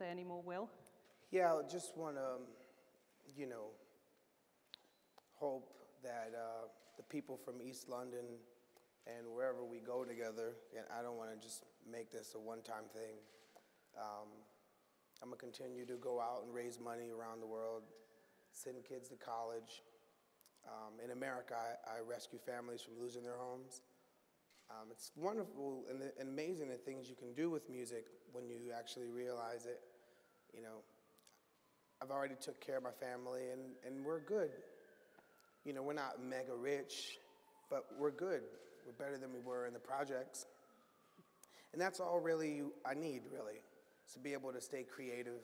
say any more, Will? Yeah, I just want to, you know, hope that the people from East London and wherever we go together, and I don't want to just make this a one-time thing. I'm going to continue to go out and raise money around the world, send kids to college. In America, I rescue families from losing their homes. It's wonderful and amazing the things you can do with music when you actually realize it. You know, I've already took care of my family, and we're good. You know, we're not mega rich, but we're good. We're better than we were in the projects. And that's all really I need, really, is to be able to stay creative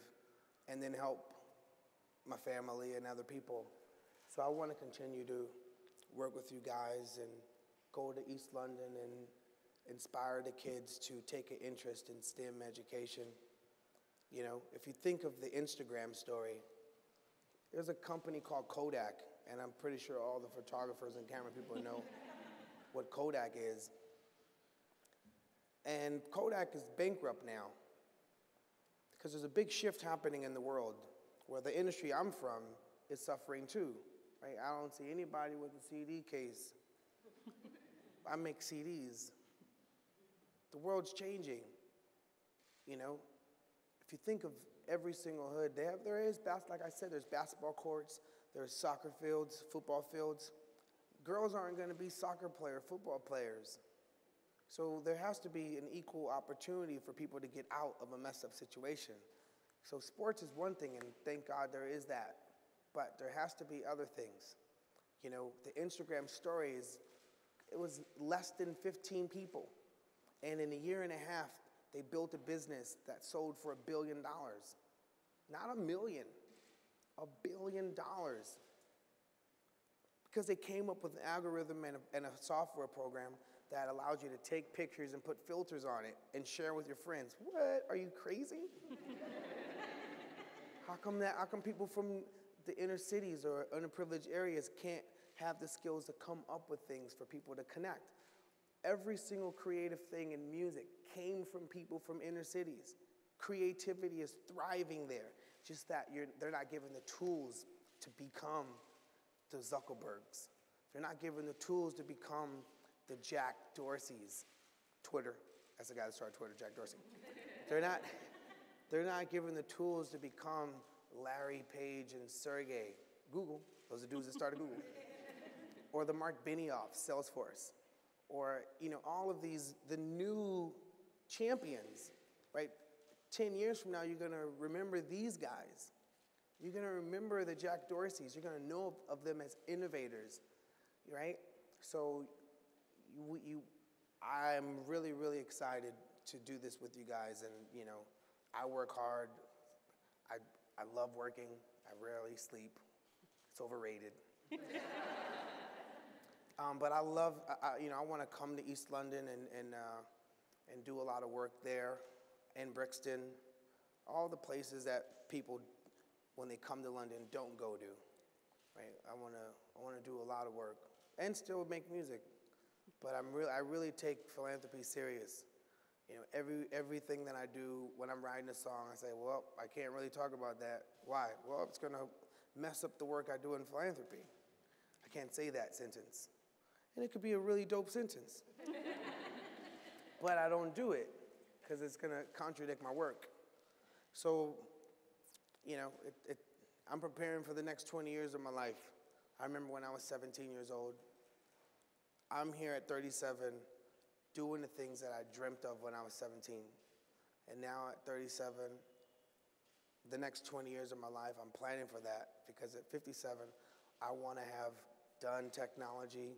and then help my family and other people. So I want to continue to work with you guys and go to East London and inspire the kids to take an interest in STEM education. You know, if you think of the Instagram story, there's a company called Kodak, and I'm pretty sure all the photographers and camera people know what Kodak is. And Kodak is bankrupt now because there's a big shift happening in the world where the industry I'm from is suffering too. Right? I don't see anybody with a CD case. I make CDs. The world's changing, you know? If you think of every single hood, like I said, there's basketball courts, there's soccer fields, football fields. Girls aren't going to be soccer players, football players. So there has to be an equal opportunity for people to get out of a messed up situation. So sports is one thing, and thank God there is that. But there has to be other things. You know, the Instagram stories, it was less than 15 people. And in a year and a half, they built a business that sold for $1 billion. Not a million, $1 billion. Because they came up with an algorithm and a software program that allows you to take pictures and put filters on it and share with your friends. What? Are you crazy? How come people from the inner cities or underprivileged areas can't have the skills to come up with things for people to connect? Every single creative thing in music came from people from inner cities. Creativity is thriving there. Just that they're not given the tools to become the Zuckerbergs. They're not given the tools to become the Jack Dorseys. Twitter, that's the guy that started Twitter, Jack Dorsey. They're not given the tools to become Larry Page and Sergey. Google, those are the dudes that started Google. Or the Mark Benioff, Salesforce. Or, you know, all of these, the new champions, right? 10 years from now, you're going to remember these guys. You're going to remember the Jack Dorseys. You're going to know of them as innovators, right? So I'm really, really excited to do this with you guys. And, you know, I work hard. I love working. I rarely sleep. It's overrated. But I love, you know, I want to come to East London and do a lot of work there, in Brixton, all the places that people, when they come to London, don't go to, right? I want to do a lot of work and still make music, but I really take philanthropy serious. You know, everything that I do when I'm writing a song, I say, well, I can't really talk about that. Why? Well, it's going to mess up the work I do in philanthropy. I can't say that sentence. And it could be a really dope sentence. But I don't do it because it's going to contradict my work. So, you know, I'm preparing for the next 20 years of my life. I remember when I was 17 years old. I'm here at 37 doing the things that I dreamt of when I was 17. And now at 37, the next 20 years of my life, I'm planning for that because at 57, I want to have done technology,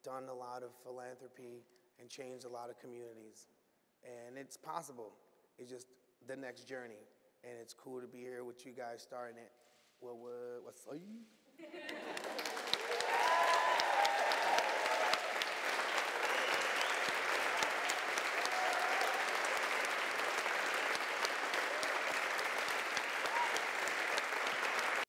done a lot of philanthropy, and changed a lot of communities. And it's possible. It's just the next journey. And it's cool to be here with you guys starting it. What's up?